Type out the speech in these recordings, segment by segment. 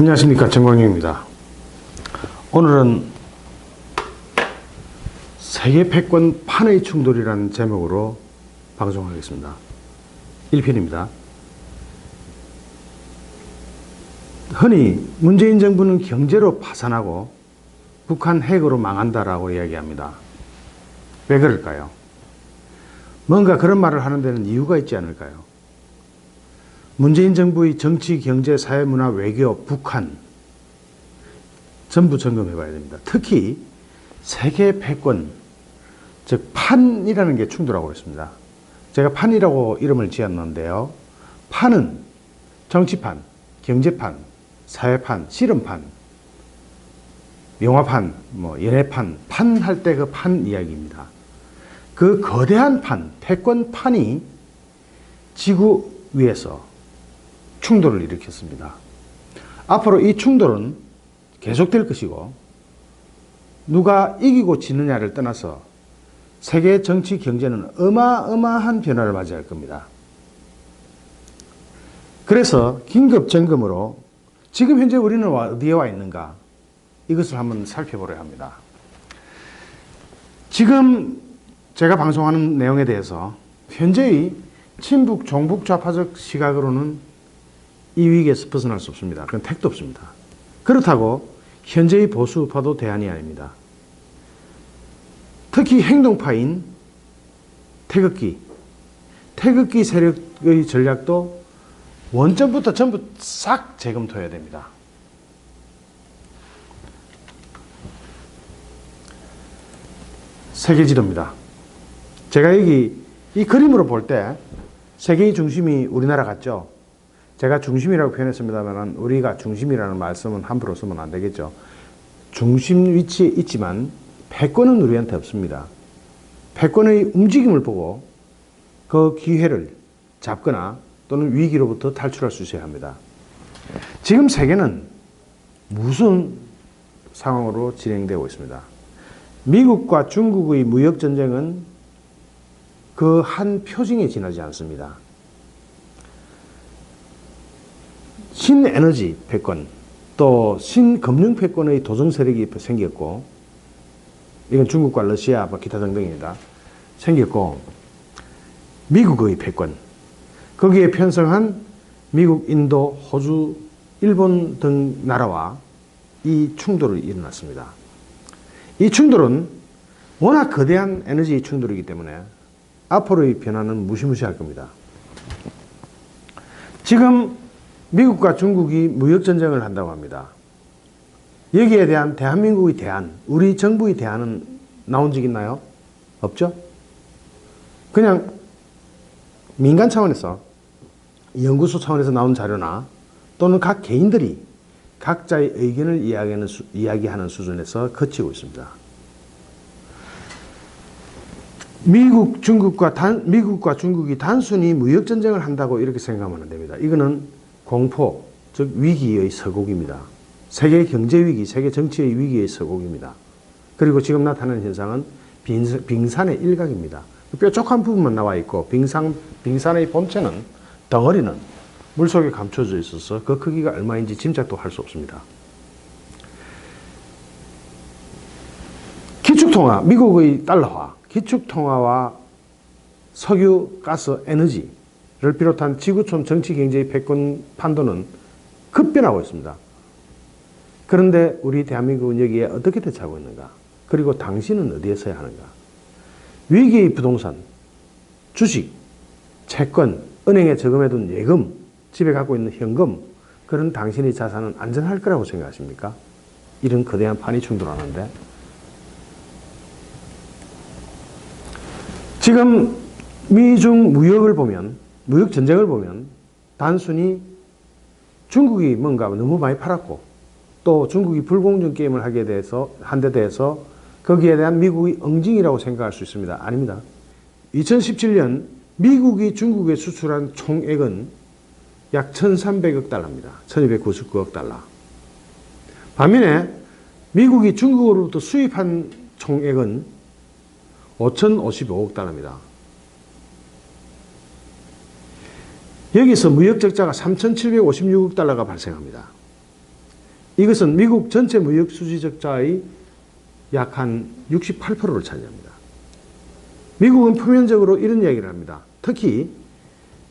안녕하십니까, 정광용입니다. 오늘은 세계 패권 판의 충돌이라는 제목으로 방송하겠습니다. 1편입니다. 흔히 문재인 정부는 경제로 파산하고 북한 핵으로 망한다라고 이야기합니다. 왜 그럴까요? 뭔가 그런 말을 하는 데는 이유가 있지 않을까요? 문재인 정부의 정치, 경제, 사회, 문화, 외교, 북한 전부 점검해 봐야 됩니다. 특히 세계 패권, 즉 판이라는 게 충돌하고 있습니다. 제가 판이라고 이름을 지었는데요. 판은 정치판, 경제판, 사회판, 실험판, 영화판, 연애판, 판 할 때 그 판 이야기입니다. 그 거대한 판, 패권판이 지구 위에서 충돌을 일으켰습니다. 앞으로 이 충돌은 계속될 것이고 누가 이기고 지느냐를 떠나서 세계 정치 경제는 어마어마한 변화를 맞이할 겁니다. 그래서 긴급 점검으로 지금 현재 우리는 어디에 와 있는가, 이것을 한번 살펴보려 합니다. 지금 제가 방송하는 내용에 대해서 현재의 친북, 종북 좌파적 시각으로는 이 위기에서 벗어날 수 없습니다. 그건 택도 없습니다. 그렇다고 현재의 보수 우파도 대안이 아닙니다. 특히 행동파인 태극기 세력의 전략도 원점부터 전부 싹 재검토해야 됩니다. 세계 지도입니다. 제가 여기 이 그림으로 볼 때 세계의 중심이 우리나라 같죠? 제가 중심이라고 표현했습니다만 우리가 중심이라는 말씀은 함부로 쓰면 안 되겠죠. 중심 위치에 있지만 패권은 우리한테 없습니다. 패권의 움직임을 보고 그 기회를 잡거나 또는 위기로부터 탈출할 수 있어야 합니다. 지금 세계는 무슨 상황으로 진행되고 있습니다. 미국과 중국의 무역전쟁은 그 한 표징에 지나지 않습니다. 신에너지 패권, 또 신금융 패권의 도정 세력이 생겼고, 이건 중국과 러시아, 기타 등등입니다. 생겼고, 미국의 패권, 거기에 편성한 미국, 인도, 호주, 일본 등 나라와 이 충돌이 일어났습니다. 이 충돌은 워낙 거대한 에너지 충돌이기 때문에 앞으로의 변화는 무시무시할 겁니다. 지금 미국과 중국이 무역전쟁을 한다고 합니다. 여기에 대한 대한민국의 대안, 우리 정부의 대안은 나온 적 있나요? 없죠? 그냥 민간 차원에서, 연구소 차원에서 나온 자료나 또는 각 개인들이 각자의 의견을 이야기하는 수준에서 그치고 있습니다. 미국과 중국이 단순히 무역전쟁을 한다고 이렇게 생각하면 안 됩니다. 이거는 공포, 즉 위기의 서곡입니다. 세계 경제위기, 세계 정치의 위기의 서곡입니다. 그리고 지금 나타나는 현상은 빙산의 일각입니다. 뾰족한 부분만 나와 있고 빙산의 본체는, 덩어리는 물속에 감춰져 있어서 그 크기가 얼마인지 짐작도 할 수 없습니다. 기축통화, 미국의 달러화, 기축통화와 석유, 가스, 에너지를 비롯한 지구촌 정치, 경제의 패권 판도는 급변하고 있습니다. 그런데 우리 대한민국은 여기에 어떻게 대처하고 있는가? 그리고 당신은 어디에 서야 하는가? 위기의 부동산, 주식, 채권, 은행에 저금해둔 예금, 집에 갖고 있는 현금, 그런 당신의 자산은 안전할 거라고 생각하십니까? 이런 거대한 판이 충돌하는데, 지금 미중 무역을 보면, 무역 전쟁을 보면 단순히 중국이 뭔가 너무 많이 팔았고 또 중국이 불공정 게임을 한 데 대해서 거기에 대한 미국의 응징이라고 생각할 수 있습니다. 아닙니다. 2017년 미국이 중국에 수출한 총액은 약 1,300억 달러입니다. 1,299억 달러. 반면에 미국이 중국으로부터 수입한 총액은 5,055억 달러입니다. 여기서 무역 적자가 3,756억 달러가 발생합니다. 이것은 미국 전체 무역 수지 적자의 약 한 68%를 차지합니다. 미국은 표면적으로 이런 이야기를 합니다. 특히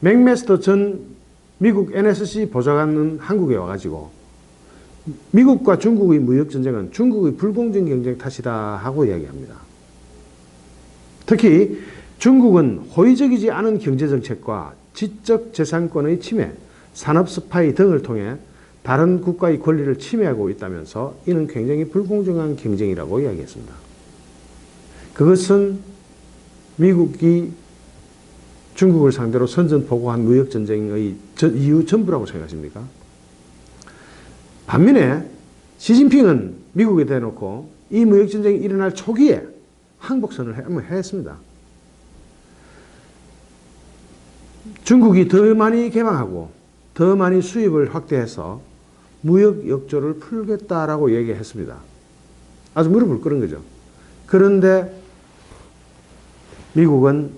맥메스터 전 미국 NSC 보좌관은 한국에 와가지고 미국과 중국의 무역 전쟁은 중국의 불공정 경쟁 탓이다 하고 이야기합니다. 특히 중국은 호의적이지 않은 경제정책과 지적 재산권의 침해, 산업 스파이 등을 통해 다른 국가의 권리를 침해하고 있다면서 이는 굉장히 불공정한 경쟁이라고 이야기했습니다. 그것은 미국이 중국을 상대로 선전포고한 무역전쟁의 이유 전부라고 생각하십니까? 반면에 시진핑은 미국에 대놓고 이 무역전쟁이 일어날 초기에 항복선을 한번 했습니다. 중국이 더 많이 개방하고 더 많이 수입을 확대해서 무역 역조를 풀겠다라고 얘기했습니다. 아주 무릎을 꿇은 거죠. 그런데 미국은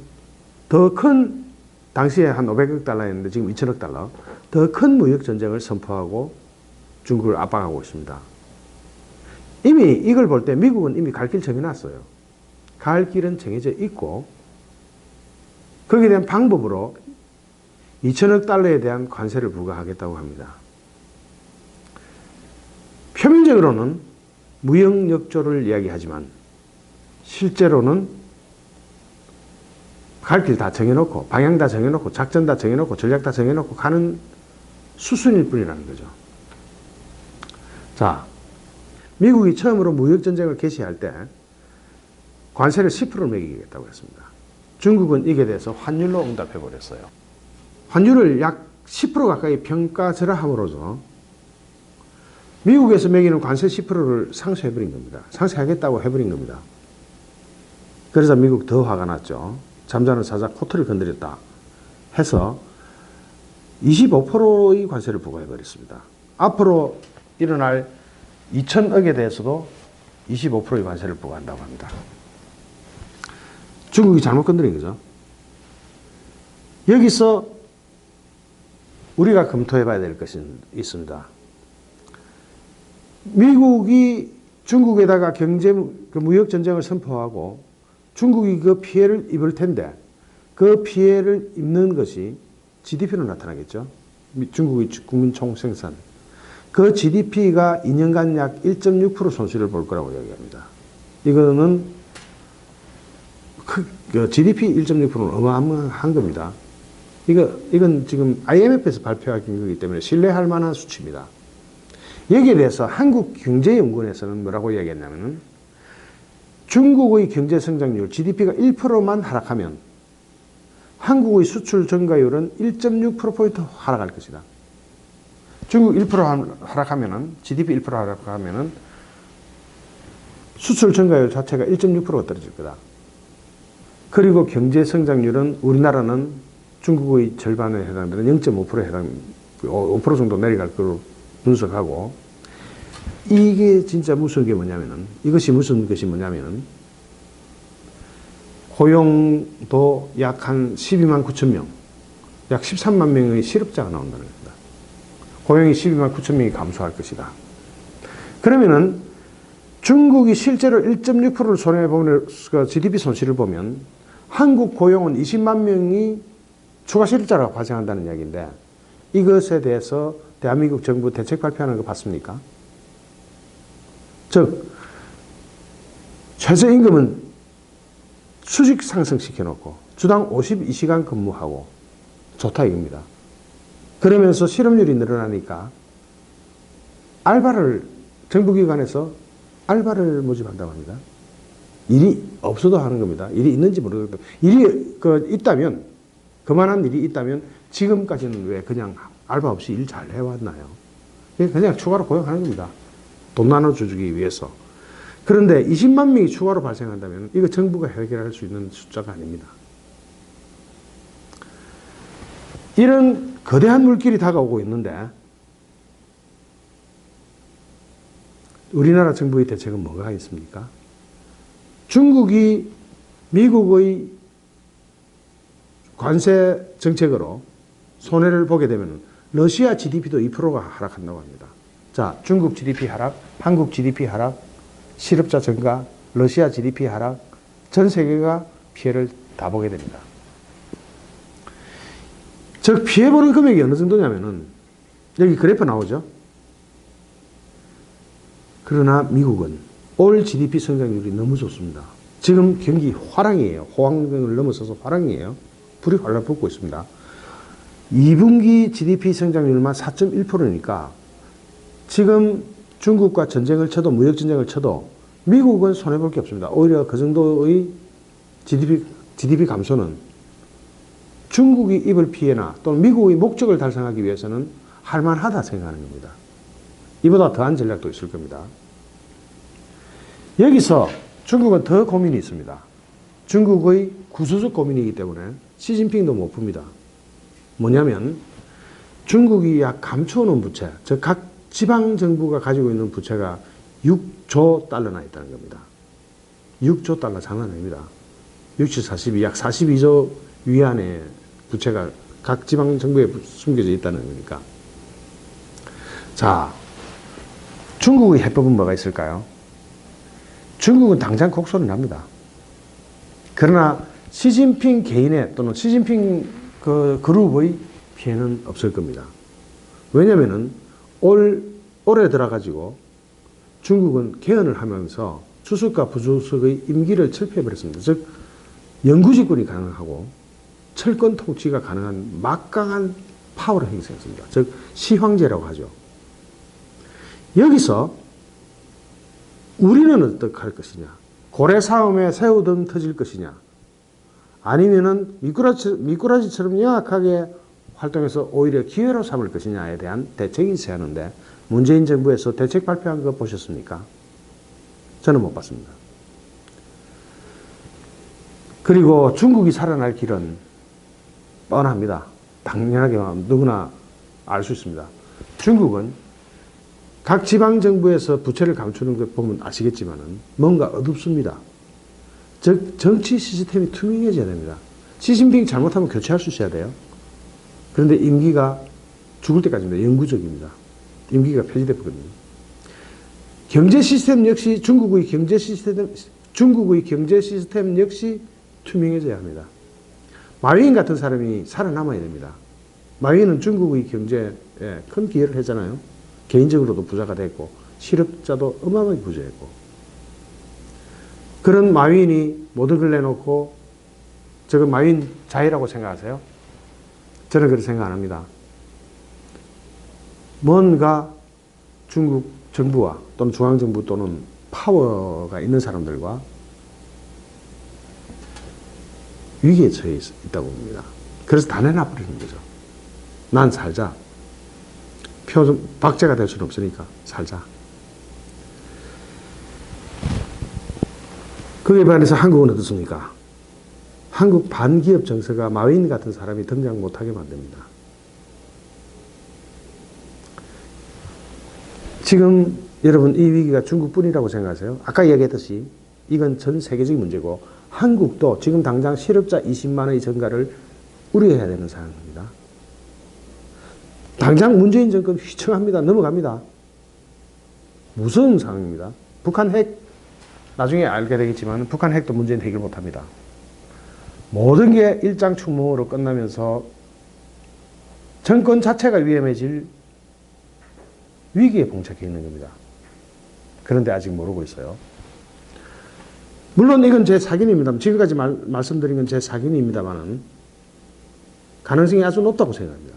더 큰, 당시에 한 500억 달러였는데 지금 2천억 달러, 더 큰 무역 전쟁을 선포하고 중국을 압박하고 있습니다. 이미 이걸 볼 때 미국은 이미 갈 길 정해놨어요. 갈 길은 정해져 있고 거기에 대한 방법으로 2천억 달러에 대한 관세를 부과하겠다고 합니다. 표면적으로는 무역 역조를 이야기하지만 실제로는 갈 길 다 정해놓고 방향 다 정해놓고 작전 다 정해놓고 전략 다 정해놓고 가는 수순일 뿐이라는 거죠. 자, 미국이 처음으로 무역전쟁을 개시할 때 관세를 10%를 매기겠다고 했습니다. 중국은 이게 대해서 환율로 응답해버렸어요. 환율을 약 10% 가까이 평가절하함으로써 미국에서 매기는 관세 10%를 상쇄해버린 겁니다. 상쇄하겠다고 해버린 겁니다. 그래서 미국 더 화가 났죠. 잠자는 사자 코트를 건드렸다 해서 25%의 관세를 부과해버렸습니다. 앞으로 일어날 2천억에 대해서도 25%의 관세를 부과한다고 합니다. 중국이 잘못 건드린 거죠. 여기서 우리가 검토해 봐야 될 것이 있습니다. 미국이 중국에다가 무역 전쟁을 선포하고 중국이 그 피해를 입을 텐데 그 피해를 입는 것이 GDP로 나타나겠죠. 중국의 국민 총생산. 그 GDP가 2년간 약 1.6% 손실을 볼 거라고 이야기합니다. 이거는 GDP 1.6%는 어마어마한 겁니다. 이건 지금 IMF에서 발표한 거기 때문에 신뢰할 만한 수치입니다. 여기에 대해서 한국경제연구원에서는 뭐라고 이야기했냐면은 중국의 경제 성장률 GDP가 1%만 하락하면 한국의 수출 증가율은 1.6%포인트 하락할 것이다. 중국 1% 하락하면은 GDP 1% 하락하면은 수출 증가율 자체가 1.6%가 떨어질 거다. 그리고 경제 성장률은 우리나라는 중국의 절반에 해당되는 0.5%에 5% 정도 내려갈 걸로 분석하고, 이게 진짜 무서운 게 뭐냐면은, 이것이 무슨 것이 뭐냐면은, 고용도 약 한 12만 9천 명, 약 13만 명의 실업자가 나온다는 겁니다. 고용이 12만 9천 명이 감소할 것이다. 그러면은 중국이 실제로 1.6%를 손해보는 GDP 손실을 보면 한국 고용은 20만 명이 추가 실업자가 발생한다는 이야기인데, 이것에 대해서 대한민국 정부 대책 발표하는 거 봤습니까? 즉, 최저임금은 수직 상승시켜놓고 주당 52시간 근무하고 좋다 이겁니다. 그러면서 실업률이 늘어나니까 정부기관에서 알바를 모집한다고 합니다. 일이 없어도 하는 겁니다. 일이 있는지 모르겠고, 일이 있다면, 그만한 일이 있다면 지금까지는 왜 그냥 알바 없이 일 잘 해왔나요? 그냥 추가로 고용하는 겁니다. 돈 나눠주기 위해서. 그런데 20만 명이 추가로 발생한다면 이거 정부가 해결할 수 있는 숫자가 아닙니다. 이런 거대한 물길이 다가오고 있는데 우리나라 정부의 대책은 뭐가 있습니까? 중국이 미국의 관세 정책으로 손해를 보게 되면 러시아 GDP도 2%가 하락한다고 합니다. 자, 중국 GDP 하락, 한국 GDP 하락, 실업자 증가, 러시아 GDP 하락, 전 세계가 피해를 다 보게 됩니다. 즉, 피해보는 금액이 어느 정도냐면은, 여기 그래프 나오죠? 그러나 미국은 올 GDP 성장률이 너무 좋습니다. 지금 경기 화랑이에요. 호황을 넘어서서 화랑이에요. 불이 활활 붙고 있습니다. 2분기 GDP 성장률만 4.1%니까 지금 중국과 전쟁을 쳐도, 무역전쟁을 쳐도 미국은 손해볼 게 없습니다. 오히려 그 정도의 GDP 감소는 중국이 입을 피해나 또는 미국의 목적을 달성하기 위해서는 할만하다 생각하는 겁니다. 이보다 더한 전략도 있을 겁니다. 여기서 중국은 더 고민이 있습니다. 중국의 구조적 고민이기 때문에 시진핑도 못 풉니다. 뭐냐면 중국이 약 감춰놓은 부채, 즉 각 지방정부가 가지고 있는 부채가 6조 달러나 있다는 겁니다. 6조 달러 장난 아닙니다. 60, 42, 약 42조 위안의 부채가 각 지방정부에 숨겨져 있다는 거니까. 자, 중국의 해법은 뭐가 있을까요? 중국은 당장 곡소리 납니다. 그러나 시진핑 개인의 또는 시진핑 그 그룹의 피해는 없을 겁니다. 왜냐면은 올해 들어가지고 중국은 개헌을 하면서 주석과 부주석의 임기를 철폐해버렸습니다. 즉, 영구집권이 가능하고 철권 통치가 가능한 막강한 파워를 형성했습니다. 즉, 시황제라고 하죠. 여기서 우리는 어떻게 할 것이냐? 고래 싸움에 새우등 터질 것이냐? 아니면은 미꾸라지처럼 영악하게 활동해서 오히려 기회로 삼을 것이냐에 대한 대책이 있어야 하는데 문재인 정부에서 대책 발표한 거 보셨습니까? 저는 못 봤습니다. 그리고 중국이 살아날 길은 뻔합니다. 당연하게 누구나 알 수 있습니다. 중국은 각 지방정부에서 부채를 감추는 것 보면 아시겠지만은 뭔가 어둡습니다. 즉, 정치 시스템이 투명해져야 됩니다. 시진핑 잘못하면 교체할 수 있어야 돼요. 그런데 임기가 죽을 때까지입니다. 영구적입니다. 임기가 폐지되거든요. 경제 시스템 역시 중국의 경제 시스템 역시 투명해져야 합니다. 마윈 같은 사람이 살아남아야 됩니다. 마윈은 중국의 경제에 큰 기여를 했잖아요. 개인적으로도 부자가 됐고 실업자도 어마어마하게 부자였고, 그런 마윈이 모든 걸 내놓고 저거 마윈 자의라고 생각하세요? 저는 그렇게 생각 안 합니다. 뭔가 중국 정부와 또는 중앙정부 또는 파워가 있는 사람들과 위기에 처해 있다고 봅니다. 그래서 다 내놔버리는 거죠. 난 살자. 박제가 될 수는 없으니까 살자. 그에 반해서 한국은 어떻습니까? 한국 반기업 정서가 마윈 같은 사람이 등장 못하게 만듭니다. 지금 여러분 이 위기가 중국뿐이라고 생각하세요? 아까 이야기했듯이 이건 전 세계적인 문제고 한국도 지금 당장 실업자 20만의 증가를 우려해야 되는 상황입니다. 당장 문재인 정권 휘청합니다. 넘어갑니다. 무서운 상황입니다. 북한 핵 나중에 알게 되겠지만 북한 핵도 문재인 해결 못합니다. 모든 게 일장춘몽으로 끝나면서 정권 자체가 위험해질 위기에 봉착해 있는 겁니다. 그런데 아직 모르고 있어요. 물론 이건 제 사견입니다. 지금까지 말씀드린 건 제 사견입니다만 가능성이 아주 높다고 생각합니다.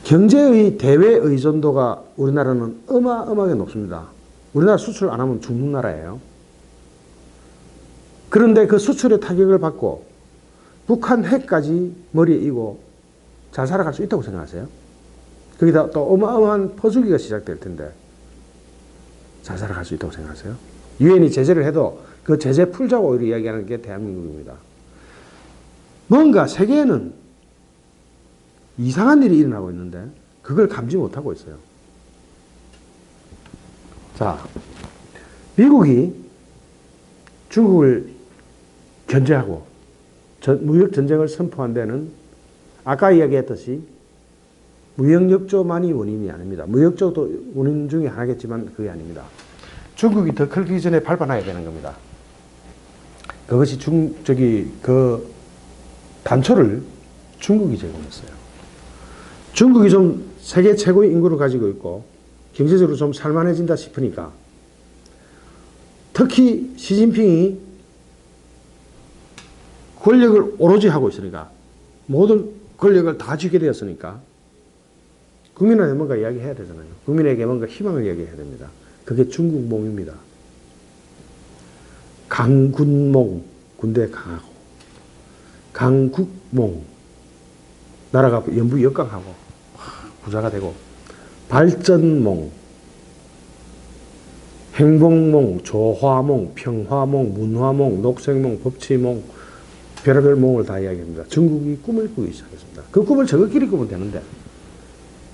경제의 대외 의존도가 우리나라는 어마어마하게 높습니다. 우리나라 수출 안 하면 죽는 나라예요. 그런데 그 수출의 타격을 받고 북한 핵까지 머리에 이고 잘 살아갈 수 있다고 생각하세요? 거기다 또 어마어마한 퍼주기가 시작될 텐데 잘 살아갈 수 있다고 생각하세요? 유엔이 제재를 해도 그 제재 풀자고 오히려 이야기하는 게 대한민국입니다. 뭔가 세계에는 이상한 일이 일어나고 있는데 그걸 감지 못하고 있어요. 자, 미국이 중국을 견제하고 무역 전쟁을 선포한 데는 아까 이야기했듯이 무역역조만이 원인이 아닙니다. 무역적도 원인 중에 하나겠지만 그게 아닙니다. 중국이 더 크기 전에 발판해야 되는 겁니다. 그것이 그 단초를 중국이 제공했어요. 중국이 좀 세계 최고의 인구를 가지고 있고 경제적으로 좀 살만해진다 싶으니까 특히 시진핑이 권력을 오로지 하고 있으니까 모든 권력을 다 쥐게 되었으니까 국민한테 뭔가 이야기해야 되잖아요. 국민에게 뭔가 희망을 이야기해야 됩니다. 그게 중국몽입니다. 강군몽, 군대 강하고 강국몽, 나라가 연부 역강하고 부자가 되고 발전몽, 행복몽, 조화몽, 평화몽, 문화몽, 녹색몽, 법치몽, 별의별 몽을 다 이야기합니다. 중국이 꿈을 꾸기 시작했습니다. 그 꿈을 저것끼리 꾸면 되는데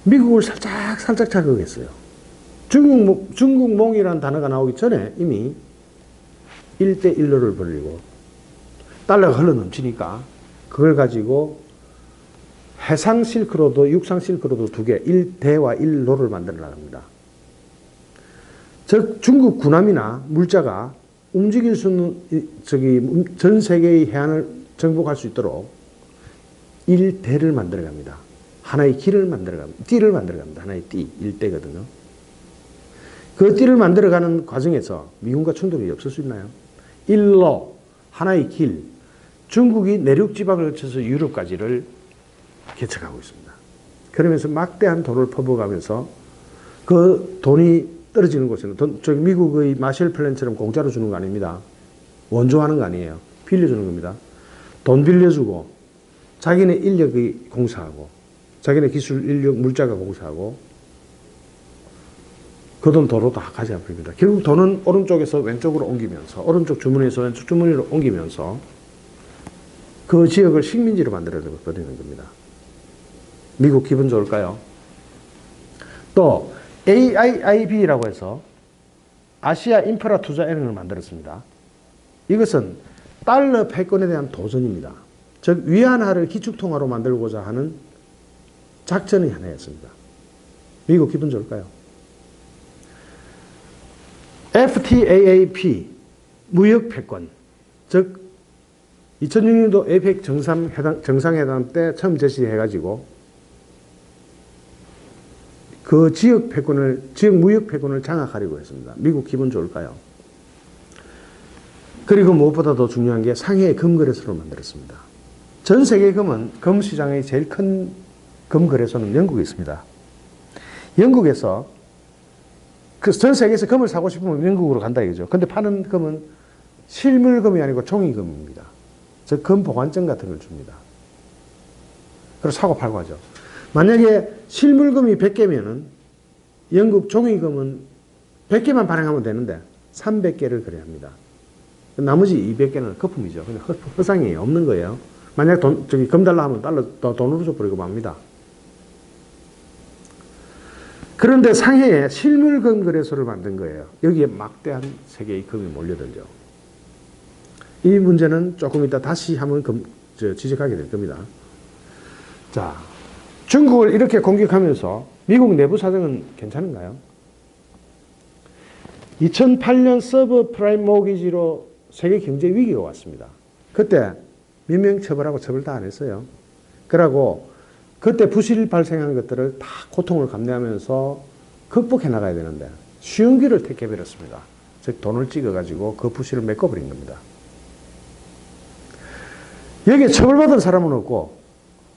미국을 살짝 자극했어요. 중국몽이라는 단어가 나오기 전에 이미 1대1로를 벌리고 달러가 흘러넘치니까 그걸 가지고 해상 실크로드, 육상 실크로드 두 개, 1대와 1로를 만들어 나갑니다. 즉 중국 군함이나 물자가 움직일 수 있는 전 세계의 해안을 정복할 수 있도록 1대를 만들어 갑니다. 하나의 길을 만들어 갑니다. 띠를 만들어 갑니다. 하나의 띠, 1대거든요. 그 띠를 만들어 가는 과정에서 미군과 충돌이 없을 수 있나요? 1로, 하나의 길, 중국이 내륙 지방을 거쳐서 유럽까지를 개척하고 있습니다. 그러면서 막대한 돈을 퍼부어가면서 그 돈이 떨어지는 곳에는 미국의 마셜 플랜처럼 공짜로 주는 거 아닙니다. 원조하는 거 아니에요. 빌려주는 겁니다. 돈 빌려주고 자기네 인력이 공사하고 자기네 기술 인력 물자가 공사하고 그 돈 도로 다 가져가 버립니다. 결국 돈은 오른쪽에서 왼쪽으로 옮기면서 오른쪽 주머니에서 왼쪽 주머니로 옮기면서 그 지역을 식민지로 만들어 버리는 겁니다. 미국 기분 좋을까요? 또 AIIB라고 해서 아시아 인프라 투자은행을 만들었습니다. 이것은 달러 패권에 대한 도전입니다. 즉 위안화를 기축통화로 만들고자 하는 작전의 하나였습니다. 미국 기분 좋을까요? FTAAP 무역 패권, 즉 2006년도 에이펙 정상회담 때 처음 제시해가지고 그 지역 무역 패권을 장악하려고 했습니다. 미국 기분 좋을까요? 그리고 무엇보다 더 중요한 게 상해의 금거래소를 만들었습니다. 전 세계 금 시장의 제일 큰 금거래소는 영국에 있습니다. 영국에서 전 세계에서 금을 사고 싶으면 영국으로 간다 이거죠. 근데 파는 금은 실물금이 아니고 종이금입니다. 즉 금 보관증 같은 걸 줍니다. 그래서 사고 팔고 하죠. 만약에 실물금이 100개면은 영국 종이금은 100개만 발행하면 되는데 300개를 거래합니다. 나머지 200개는 거품이죠. 근데 허상이에요. 없는 거예요. 만약 금 달라 하면 돈으로 줘버리고 맙니다. 그런데 상해에 실물금 거래소를 만든 거예요. 여기에 막대한 세계의 금이 몰려들죠. 이 문제는 조금 이따 다시 한번 지적하게 될 겁니다. 자, 중국을 이렇게 공격하면서 미국 내부 사정은 괜찮은가요? 2008년 서브프라임 모기지로 세계 경제 위기가 왔습니다. 그때 몇 명 처벌하고 처벌 다 안 했어요. 그러고 그때 부실 발생한 것들을 다 고통을 감내하면서 극복해 나가야 되는데 쉬운 길을 택해버렸습니다. 즉 돈을 찍어가지고 그 부실을 메꿔버린 겁니다. 여기에 처벌받은 사람은 없고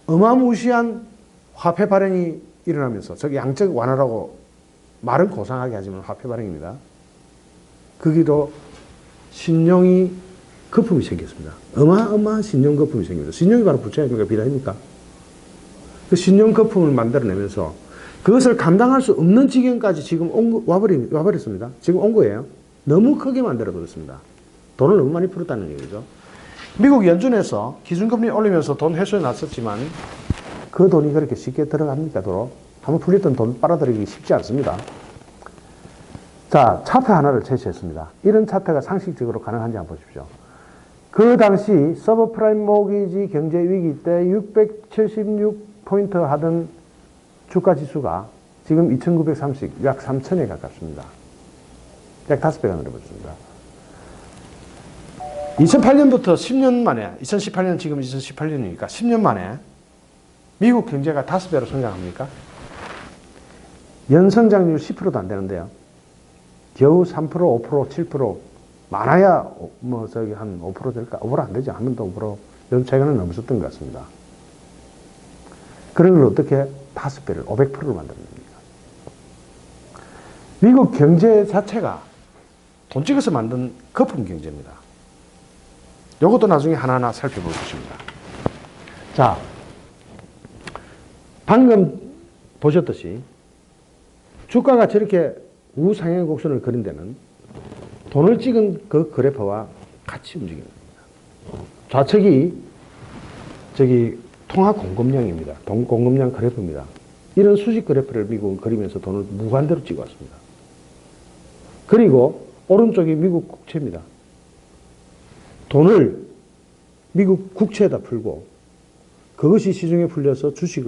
어마무시한 화폐 발행이 일어나면서 저기 양적 완화라고 말은 고상하게 하지만 화폐 발행입니다. 거기도 신용이 거품이 생겼습니다. 어마어마한 신용 거품이 생깁니다. 신용이 바로 부채 아닙니까? 빚 아닙니까? 그 신용 거품을 만들어내면서 그것을 감당할 수 없는 지경까지 지금 와버렸습니다. 지금 온 거예요. 너무 크게 만들어버렸습니다. 돈을 너무 많이 풀었다는 얘기죠. 미국 연준에서 기준금리 올리면서 돈 회수해 놨었지만 그 돈이 그렇게 쉽게 들어갑니까? 도로? 한번 풀렸던 돈 빨아들이기 쉽지 않습니다. 자, 차트 하나를 제시했습니다. 이런 차트가 상식적으로 가능한지 한번 보십시오. 그 당시 서브프라임 모기지 경제 위기 때 676포인트 하던 주가 지수가 지금 2930, 약 3000에 가깝습니다. 약 5배가 늘어버렸습니다. 2008년부터 10년 만에, 2018년 지금 2018년이니까 10년 만에 미국 경제가 5배로 성장합니까? 연성장률 10%도 안 되는데요. 겨우 3%, 5%, 7%, 많아야 한 5% 될까? 5% 안 되죠. 한 번도 5%. 요즘 최근에 넘었었던 것 같습니다. 그런 걸 어떻게 5배를, 500%를 만듭니까? 미국 경제 자체가 돈 찍어서 만든 거품 경제입니다. 이것도 나중에 하나하나 살펴볼 것입니다. 자, 방금 보셨듯이 주가가 저렇게 우상향 곡선을 그린 데는 돈을 찍은 그 그래프와 같이 움직이는 겁니다. 좌측이 통화 공급량입니다. 공급량 그래프입니다. 이런 수직 그래프를 미국은 그리면서 돈을 무한대로 찍어왔습니다. 그리고 오른쪽이 미국 국채입니다. 돈을 미국 국채에다 풀고 그것이 시중에 풀려서 주식,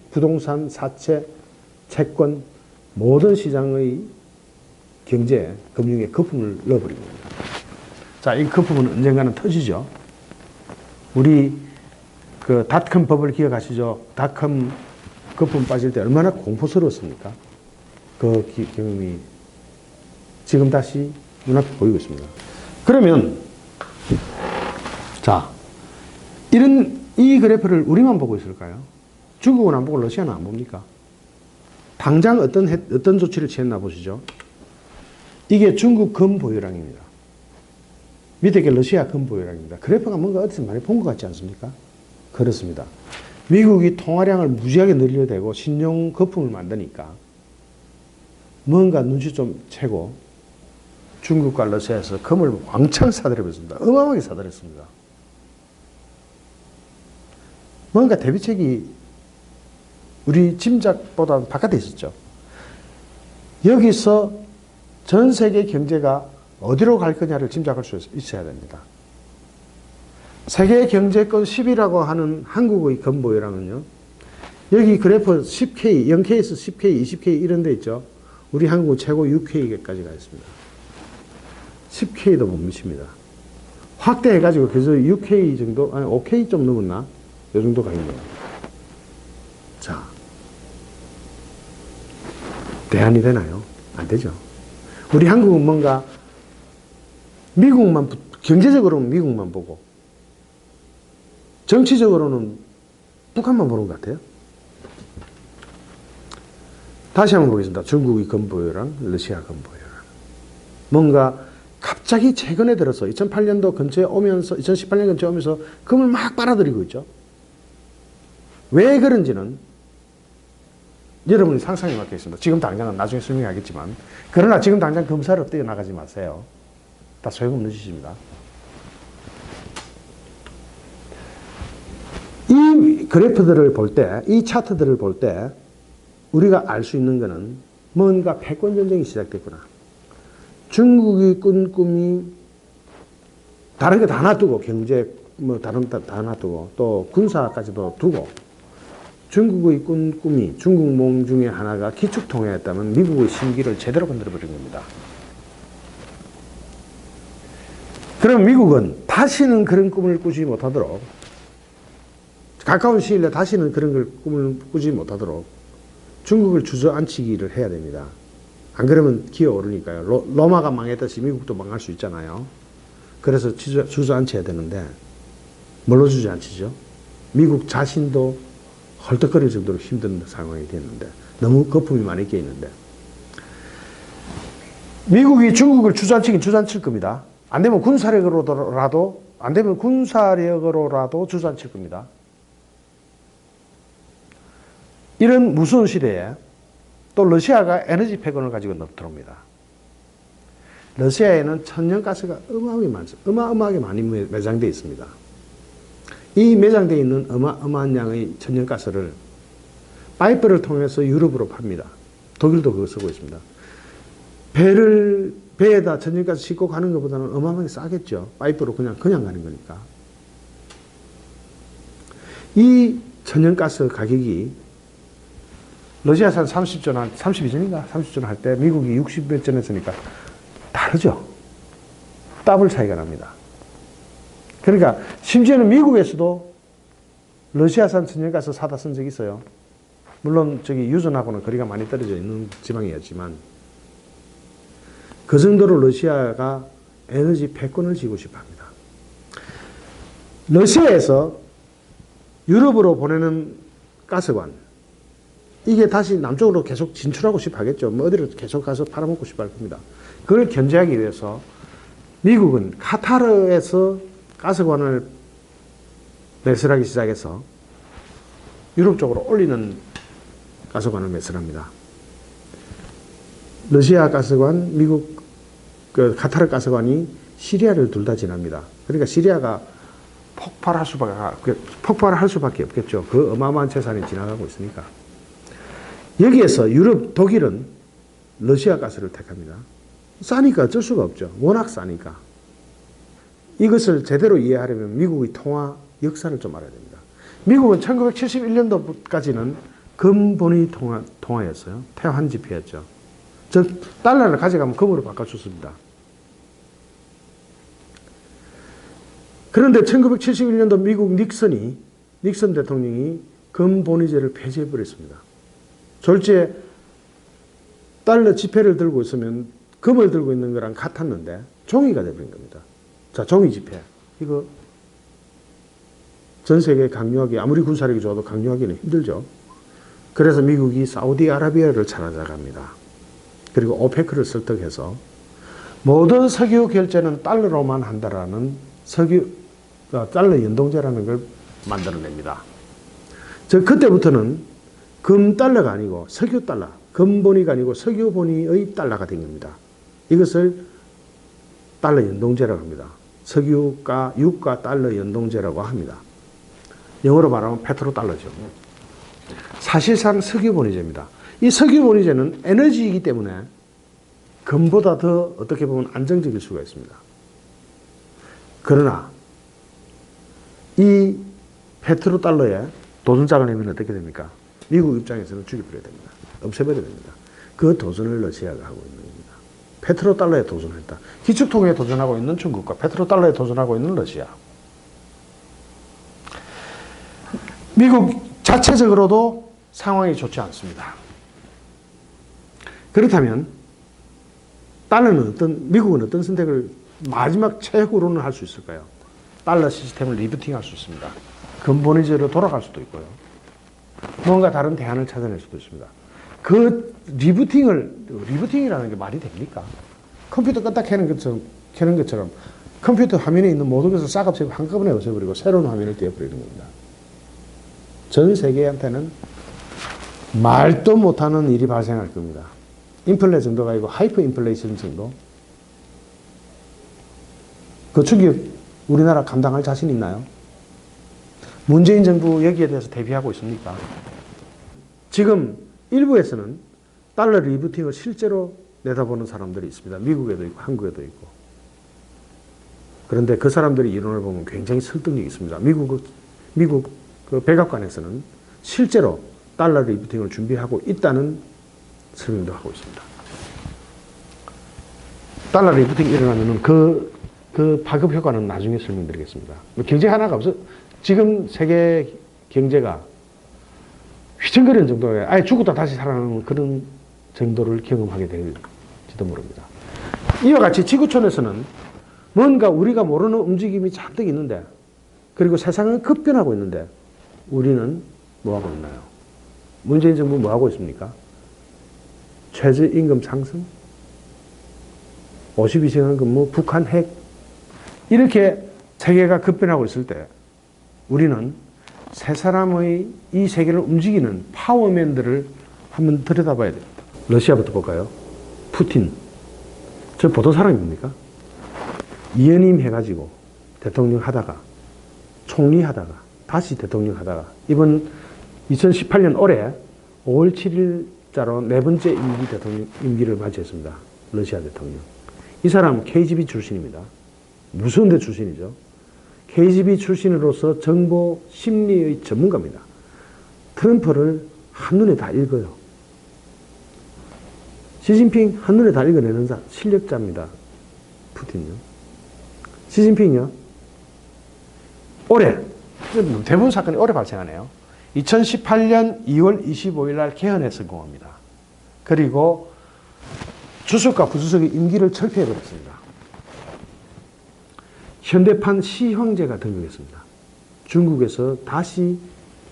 부동산, 사채, 채권, 모든 시장의 경제, 금융에 거품을 넣어버린 겁니다. 자, 이 거품은 언젠가는 터지죠. 우리 그 닷컴 버블 기억하시죠? 닷컴 거품 빠질 때 얼마나 공포스러웠습니까? 그 경험이 지금 다시 눈앞에 보이고 있습니다. 그러면 자, 이 그래프를 우리만 보고 있을까요? 중국은 안 보고 러시아는 안 봅니까? 당장 어떤 조치를 취했나 보시죠. 이게 중국 금 보유량입니다. 밑에 게 러시아 금 보유량입니다. 그래프가 뭔가 어디서 많이 본 것 같지 않습니까? 그렇습니다. 미국이 통화량을 무지하게 늘려대고 신용 거품을 만드니까 뭔가 눈치 좀 채고 중국과 러시아에서 금을 왕창 사들여버렸습니다. 어마어마하게 사들였습니다. 뭔가 대비책이 우리 짐작보다 바깥에 있었죠. 여기서 전 세계 경제가 어디로 갈 거냐를 짐작할 수 있어야 됩니다. 세계 경제권 10위라고 하는 한국의 금보유량은요. 여기 그래프 10K, 0K에서 10K, 20K 이런 데 있죠. 우리 한국은 최고 6K까지 가 있습니다. 10K도 못 미칩니다. 확대해가지고 그래서 6K 정도, 아니 5K 좀 넘었나? 이 정도 가 있네요. 자, 대안이 되나요? 안 되죠. 우리 한국은 뭔가 미국만, 경제적으로는 미국만 보고 정치적으로는 북한만 보는 것 같아요. 다시 한번 보겠습니다. 중국의 금보유랑 러시아 금보유랑. 뭔가 갑자기 최근에 들어서 2008년도 근처에 오면서 2018년 근처에 오면서 금을 막 빨아들이고 있죠. 왜 그런지는 여러분이 상상에 맡겨 있습니다. 지금 당장은 나중에 설명하겠지만 그러나 지금 당장 금사로 뛰어나가지 마세요. 다 소용없는 짓입니다. 이 그래프들을 볼 때, 이 차트들을 볼 때 우리가 알 수 있는 것은 뭔가 패권 전쟁이 시작됐구나. 중국이 꾼 꿈이 다른 거 다 놔두고 경제 다른 다 놔두고 또 군사까지도 두고 중국의 꾼 꿈이 중국몽 중에 하나가 기축통화였다면 미국의 심기를 제대로 건드려버린 겁니다. 그럼 미국은 다시는 그런 꿈을 꾸지 못하도록 가까운 시일 내에 다시는 그런 걸 꿈을 꾸지 못하도록 중국을 주저앉히기를 해야 됩니다. 안 그러면 기어오르니까요. 로마가 망했듯이 미국도 망할 수 있잖아요. 그래서 주저앉혀야 되는데 뭘로 주저앉히죠? 미국 자신도 헐떡거릴 정도로 힘든 상황이 됐는데 너무 거품이 많이 껴있는데 미국이 중국을 주저앉히긴 주저앉힐 겁니다. 안 되면 군사력으로라도 주저앉힐 겁니다. 이런 무서운 시대에 또 러시아가 에너지 패권을 가지고 들어옵니다. 러시아에는 천연가스가 어마어마하게 많이 매장되어 있습니다. 이 매장되어 있는 어마어마한 양의 천연가스를 파이프를 통해서 유럽으로 팝니다. 독일도 그거 쓰고 있습니다. 배에다 천연가스 싣고 가는 것보다는 어마어마하게 싸겠죠. 파이프로 그냥 가는 거니까. 이 천연가스 가격이 러시아산 30전, 32전인가? 30전 할 때 미국이 60몇 전 했으니까 다르죠. 더블 차이가 납니다. 그러니까 심지어는 미국에서도 러시아산 천연가스 사다 쓴 적이 있어요. 물론 저기 유전하고는 거리가 많이 떨어져 있는 지방이었지만 그 정도로 러시아가 에너지 패권을 쥐고 싶어 합니다. 러시아에서 유럽으로 보내는 가스관, 이게 다시 남쪽으로 계속 진출하고 싶어 하겠죠. 뭐 어디로 계속 가서 팔아먹고 싶어 할 겁니다. 그걸 견제하기 위해서 미국은 카타르에서 가스관을 매설하기 시작해서 유럽 쪽으로 올리는 가스관을 매설합니다. 러시아 가스관, 미국 카타르 가스관이 시리아를 둘 다 지납니다. 그러니까 시리아가 폭발할 수밖에 없겠죠. 그 어마어마한 재산이 지나가고 있으니까. 여기에서 유럽, 독일은 러시아 가스를 택합니다. 싸니까 어쩔 수가 없죠. 워낙 싸니까. 이것을 제대로 이해하려면 미국의 통화 역사를 좀 알아야 됩니다. 미국은 1971년도까지는 금본위 통화였어요. 태환 지폐였죠. 즉 달러를 가져가면 금으로 바꿔줬습니다. 그런데 1971년도 미국 닉슨 대통령이 금본위제를 폐지해버렸습니다. 졸지에 달러 지폐를 들고 있으면 금을 들고 있는 거랑 같았는데 종이가 되어버린 겁니다. 자, 종이 지폐. 이거 전 세계에 강요하기, 아무리 군사력이 좋아도 강요하기는 힘들죠. 그래서 미국이 사우디아라비아를 찾아갑니다. 그리고 오페크를 설득해서 모든 석유 결제는 달러로만 한다라는 달러 연동제라는 걸 만들어냅니다. 즉 그때부터는 금달러가 아니고 석유달러, 금본위가 아니고 석유본위의 달러가 된 겁니다. 이것을 달러 연동제라고 합니다. 석유가, 유가 달러 연동제라고 합니다. 영어로 말하면 페트로달러죠. 사실상 석유본위제입니다. 이 석유본위제는 에너지이기 때문에 금보다 더 어떻게 보면 안정적일 수가 있습니다. 그러나 이 페트로달러에 도전장을 내면 어떻게 됩니까? 미국 입장에서는 죽여버려야 됩니다. 없애버려야 됩니다. 그 도전을 러시아가 하고 있는 겁니다. 페트로달러에 도전했다. 기축통화에 도전하고 있는 중국과 페트로달러에 도전하고 있는 러시아. 미국 자체적으로도 상황이 좋지 않습니다. 그렇다면 미국은 어떤 선택을 마지막 최후로는 할 수 있을까요? 달러 시스템을 리부팅할 수 있습니다. 금본위제로 돌아갈 수도 있고요. 뭔가 다른 대안을 찾아낼 수도 있습니다. 그 리부팅이라는 게 말이 됩니까? 컴퓨터 껐다 켜는 것처럼 컴퓨터 화면에 있는 모든 것을 싹 없애고 한꺼번에 없애버리고 새로운 화면을 띄워버리는 겁니다. 전 세계한테는 말도 못하는 일이 발생할 겁니다. 인플레 정도가 아니고 하이퍼 인플레이션 정도. 그 충격 우리나라 감당할 자신 있나요? 문재인 정부 여기에 대해서 대비하고 있습니까? 지금 일부에서는 달러 리부팅을 실제로 내다보는 사람들이 있습니다. 미국에도 있고 한국에도 있고. 그런데 그 사람들의 이론을 보면 굉장히 설득력이 있습니다. 미국 그 백악관에서는 실제로 달러 리부팅을 준비하고 있다는 설명도 하고 있습니다. 달러 리부팅이 일어나면은 그 파급 효과는 나중에 설명드리겠습니다. 경제 하나가 없어. 지금 세계 경제가 휘청거리는 정도에 아예 죽었다 다시 살아나는 그런 정도를 경험하게 될지도 모릅니다. 이와 같이 지구촌에서는 뭔가 우리가 모르는 움직임이 잔뜩 있는데, 그리고 세상은 급변하고 있는데 우리는 뭐하고 있나요? 문재인 정부 뭐하고 있습니까? 최저임금 상승, 52시간 근무, 북한 핵, 이렇게 세계가 급변하고 있을 때 우리는 세 사람의 이 세계를 움직이는 파워맨들을 한번 들여다봐야 됩니다. 러시아부터 볼까요? 푸틴. 저 보통 사람입니까? 이연임 해가지고 대통령 하다가 총리 하다가 다시 대통령 하다가 이번 2018년 올해 5월 7일자로 네 번째 임기를 맞이했습니다. 러시아 대통령. 이 사람 KGB 출신입니다. 무서운 출신이죠. KGB 출신으로서 정보 심리의 전문가입니다. 트럼프를 한눈에 다 읽어요. 시진핑 한눈에 다 읽어내는 실력자입니다. 푸틴요. 시진핑요. 올해, 대부분 사건이 올해 발생하네요. 2018년 2월 25일 날 개헌에 성공합니다. 그리고 주석과 부주석의 임기를 철폐해버렸습니다. 현대판 시황제가 등극했습니다. 중국에서 다시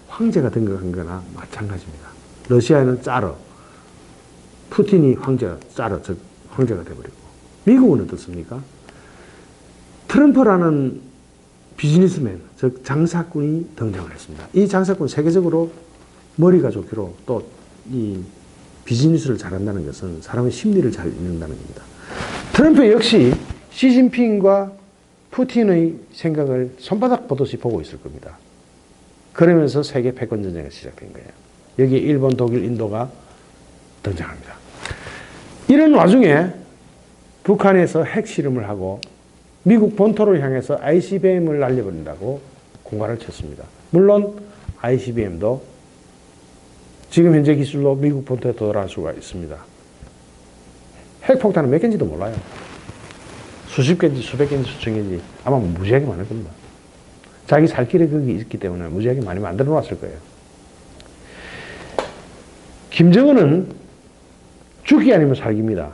황제가 등극한 거나 마찬가지입니다. 러시아에는 짜르, 푸틴이 짜르, 즉 황제가 되어버리고, 미국은 어떻습니까? 트럼프라는 비즈니스맨, 즉 장사꾼이 등장을 했습니다. 이 장사꾼 세계적으로 머리가 좋기로 또 이 비즈니스를 잘한다는 것은 사람의 심리를 잘 읽는다는 겁니다. 트럼프 역시 시진핑과 푸틴의 생각을 손바닥 보듯이 보고 있을 겁니다. 그러면서 세계 패권 전쟁이 시작된 거예요. 여기에 일본, 독일, 인도가 등장합니다. 이런 와중에 북한에서 핵실험을 하고 미국 본토를 향해서 ICBM을 날려버린다고 공갈을 쳤습니다. 물론 ICBM도 지금 현재 기술로 미국 본토에 도달할 수가 있습니다. 핵폭탄은 몇 개인지도 몰라요. 수십 개인지 수백 개인지 수천 개인지 아마 무지하게 많을 겁니다. 자기 살 길에 거기 있기 때문에 무지하게 많이 만들어 놨을 거예요. 김정은은 죽기 아니면 살기입니다.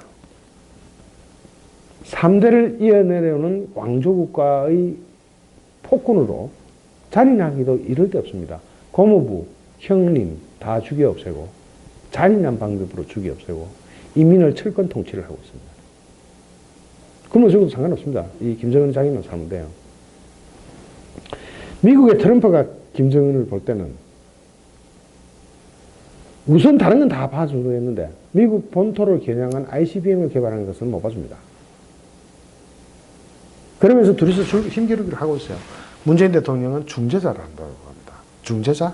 3대를 이어내려오는 왕조국가의 폭군으로 잔인하기도 이를 데 없습니다. 고모부, 형님 다 죽여 없애고 잔인한 방법으로 죽여 없애고 인민을 철권 통치를 하고 있습니다. 그러면 적어도 상관없습니다. 이 김정은 자기만 살면 돼요. 미국의 트럼프가 김정은을 볼 때는 우선 다른 건 다 봐주려 했는데 미국 본토를 겨냥한 ICBM을 개발하는 것은 못 봐줍니다. 그러면서 둘이서 힘겨루기를 하고 있어요. 문재인 대통령은 중재자를 한다고 합니다. 중재자?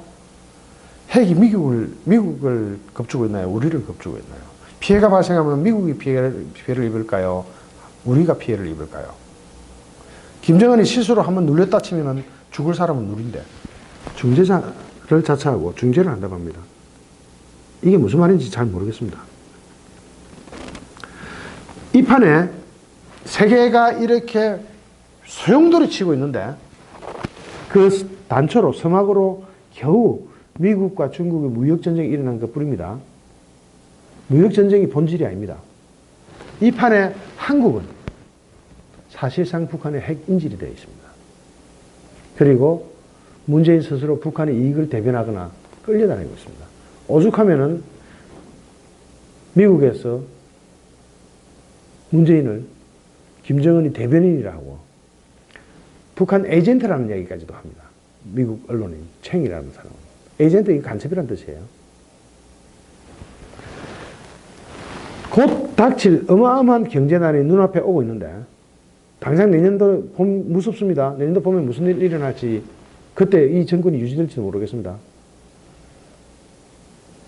핵이 미국을 겁주고 있나요? 우리를 겁주고 있나요? 피해가 발생하면 미국이 피해를 입을까요? 우리가 피해를 입을까요? 김정은이 실수로 한번 눌렸다 치면 죽을 사람은 우리인데 중재자를 자처하고 중재를 한다고 합니다. 이게 무슨 말인지 잘 모르겠습니다. 이 판에 세계가 이렇게 소용돌이 치고 있는데 그 단초로 서막으로 겨우 미국과 중국의 무역전쟁이 일어난 것 뿐입니다. 무역전쟁이 본질이 아닙니다. 이 판에 한국은 사실상 북한의 핵 인질이 되어 있습니다. 그리고 문재인 스스로 북한의 이익을 대변하거나 끌려다니고 있습니다. 오죽하면은 미국에서 문재인을 김정은이 대변인이라고 북한 에이전트라는 얘기까지도 합니다. 미국 언론인 챙이라는 사람은. 에이전트 이 간첩이라는 뜻이에요. 곧 닥칠 어마어마한 경제난이 눈앞에 오고 있는데 당장 내년도 봄 무섭습니다. 내년도 봄에 무슨 일이 일어날지 그때 이 정권이 유지될지도 모르겠습니다.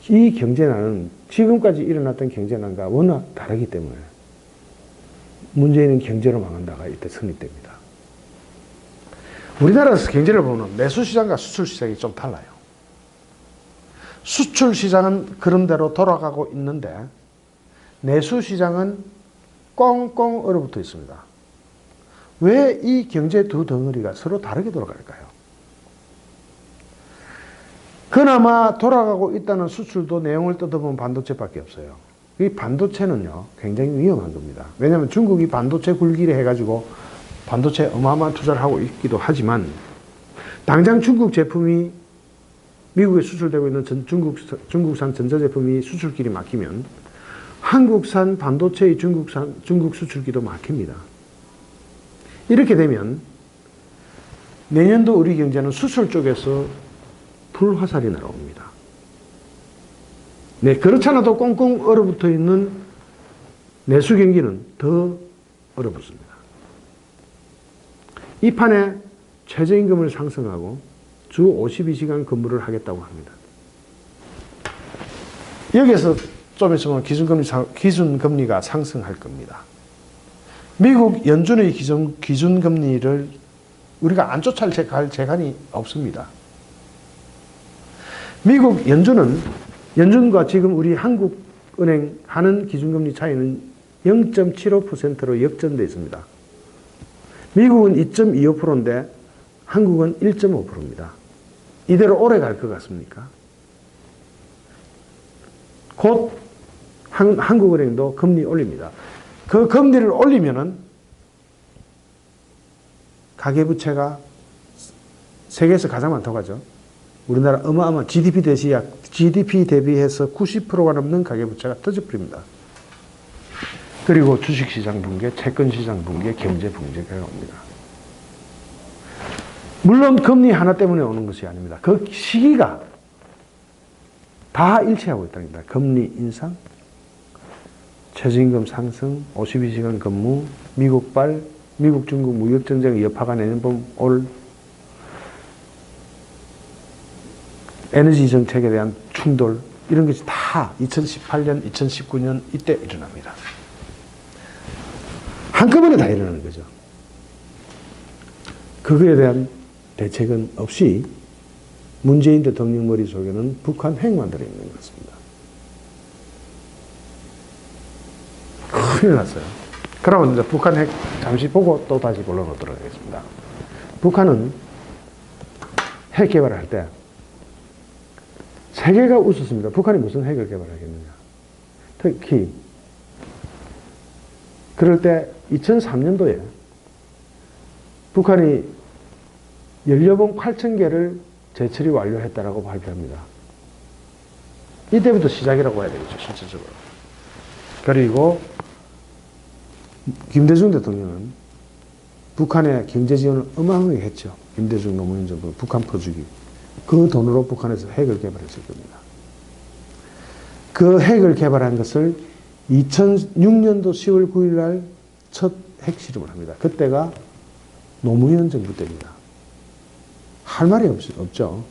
이 경제난은 지금까지 일어났던 경제난과 워낙 다르기 때문에 문재인은 경제로 망한다가 이때 성립됩니다. 우리나라에서 경제를 보면 내수시장과 수출시장이 좀 달라요. 수출시장은 그런 대로 돌아가고 있는데 내수시장은 꽁꽁 얼어붙어 있습니다. 왜 이 경제 두 덩어리가 서로 다르게 돌아갈까요? 그나마 돌아가고 있다는 수출도 내용을 뜯어보면 반도체밖에 없어요. 이 반도체는요, 굉장히 위험한 겁니다. 왜냐하면 중국이 반도체 굴기를 해가지고 반도체에 어마어마한 투자를 하고 있기도 하지만 당장 중국 제품이 미국에 수출되고 있는 중국산 전자제품이 수출길이 막히면 한국산 반도체의 중국 수출기도 막힙니다. 이렇게 되면 내년도 우리 경제는 수출 쪽에서 불화살이 날아옵니다. 네, 그렇잖아도 꽁꽁 얼어붙어 있는 내수 경기는 더 얼어붙습니다. 이 판에 최저임금을 상승하고 주 52시간 근무를 하겠다고 합니다. 여기에서 좀 있으면 기준금리가 상승할 겁니다. 미국 연준의 기준금리를 우리가 안 쫓아갈 재간이 없습니다. 미국 연준과 지금 우리 한국의 은행 하는 기준금리 차이는 0.75%로 역전되어 있습니다. 미국은 2.25%인데 한국은 1.5%입니다. 이대로 오래 갈 것 같습니까? 곧 한국은행도 금리 올립니다. 그 금리를 올리면은 가계부채가 세계에서 가장 많다고 하죠. 우리나라 어마어마한 GDP 대비해서 90%가 넘는 가계부채가 터져버립니다. 그리고 주식시장 붕괴, 채권시장 붕괴, 경제 붕괴가 옵니다. 물론 금리 하나 때문에 오는 것이 아닙니다. 그 시기가 다 일치하고 있다는 겁니다. 금리 인상, 최저임금 상승, 52시간 근무, 미국 중국 무역전쟁의 여파가 내년 봄 올 에너지 정책에 대한 충돌, 이런 것이 다 2018년, 2019년 이때 일어납니다. 한꺼번에 다 일어나는 거죠. 그거에 대한 대책은 없이 문재인 대통령 머릿속에는 북한 핵만 들어있는 것 같습니다. 큰일 났어요. 그러면 이제 북한 핵 잠시 보고 또 다시 본론으로 들어가겠습니다. 북한은 핵 개발할 때 세계가 웃었습니다. 북한이 무슨 핵을 개발하겠느냐. 특히 그럴 때 2003년도에 북한이 연료봉 8,000개를 재처리 완료했다라고 발표합니다. 이때부터 시작이라고 해야 되겠죠, 실질적으로. 그리고 김대중 대통령은 북한에 경제 지원을 어마어마하게 했죠. 김대중 노무현 정부 북한 퍼주기. 그 돈으로 북한에서 핵을 개발했을 겁니다. 그 핵을 개발한 것을 2006년도 10월 9일 날 첫 핵실험을 합니다. 그때가 노무현 정부 때입니다. 할 말이 없죠.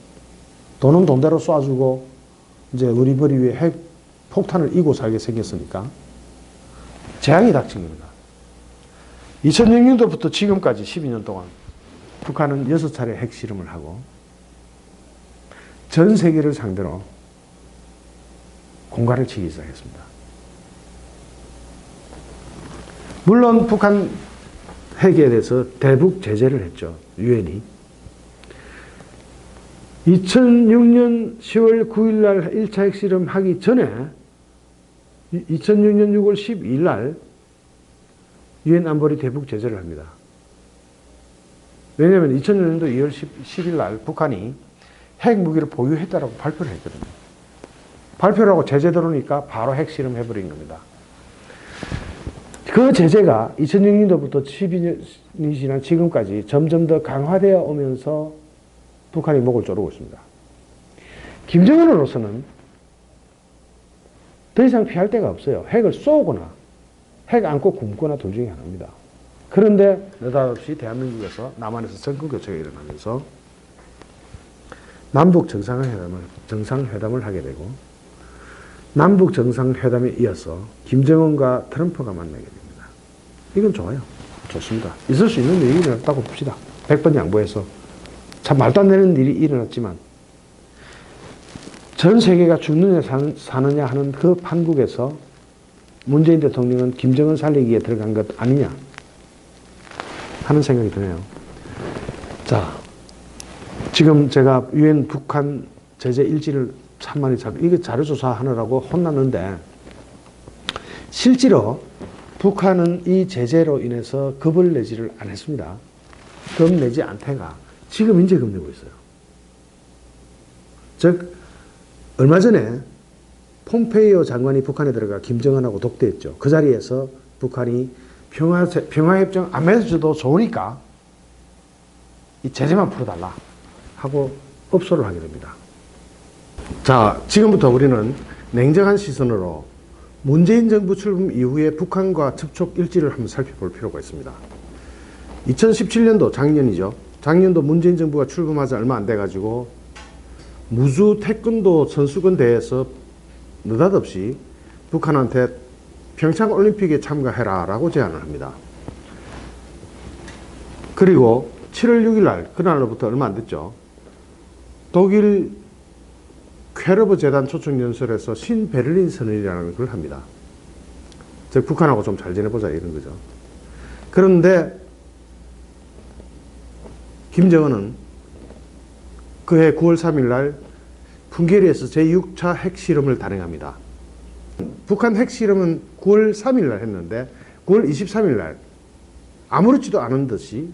돈은 돈대로 쏴주고 이제 우리 머리 위에 핵 폭탄을 이고 살게 생겼으니까 재앙이 닥친 겁니다. 2006년도부터 지금까지 12년 동안 북한은 6차례 핵실험을 하고 전 세계를 상대로 공갈을 치기 시작했습니다. 물론 북한 핵에 대해서 대북 제재를 했죠. 유엔이. 2006년 10월 9일 날 1차 핵실험 하기 전에 2006년 6월 12일 날 유엔 안보리 대북 제재를 합니다. 왜냐하면 2006년도 2월 10일 날 북한이 핵무기를 보유했다라고 발표를 했거든요. 발표를 하고 제재 들어오니까 바로 핵실험 해버린 겁니다. 그 제재가 2006년도부터 12년이 지난 지금까지 점점 더 강화되어 오면서 북한이 목을 조르고 있습니다. 김정은으로서는 더 이상 피할 데가 없어요. 핵을 쏘거나 핵 안고 굶거나 둘 중에 하나입니다. 그런데 느닷없이 대한민국에서 남한에서 정권교체가 일어나면서 남북 정상회담을 하게 되고 남북 정상회담에 이어서 김정은과 트럼프가 만나게 됩니다. 이건 좋아요. 좋습니다. 있을 수 있는 일이 일어났다고 봅시다. 100번 양보해서. 참 말도 안 되는 일이 일어났지만 전 세계가 죽느냐 사느냐 하는 그 판국에서 문재인 대통령은 김정은 살리기에 들어간 것 아니냐 하는 생각이 드네요. 자, 지금 제가 유엔 북한 제재 일지를 참 많이 이게 자료조사하느라고 혼났는데 실제로 북한은 이 제재로 인해서 겁을 내지를 않았습니다. 겁 내지 않다가 지금 이제 겁내고 있어요. 즉 얼마 전에 폼페이오 장관이 북한에 들어가 김정은하고 독대했죠. 그 자리에서 북한이 평화협정 안 맺어줘도 좋으니까 이 제재만 풀어달라 하고 업소를 하게 됩니다. 자, 지금부터 우리는 냉정한 시선으로 문재인 정부 출범 이후에 북한과 접촉 일지를 한번 살펴볼 필요가 있습니다. 2017년도 작년이죠. 작년도 문재인 정부가 출범하지 얼마 안 돼가지고 무주 태권도 선수권 대회에서 느닷없이 북한한테 평창 올림픽에 참가해라 라고 제안을 합니다. 그리고 7월 6일 날, 그날로부터 얼마 안 됐죠. 독일 퀘르버 재단 초청연설에서 신베를린 선언이라는 걸 합니다. 즉 북한하고 좀 잘 지내보자 이런 거죠. 그런데 김정은은 그해 9월 3일 날 풍계리에서 제6차 핵실험을 단행합니다. 북한 핵실험은 9월 3일 날 했는데 9월 23일 날 아무렇지도 않은 듯이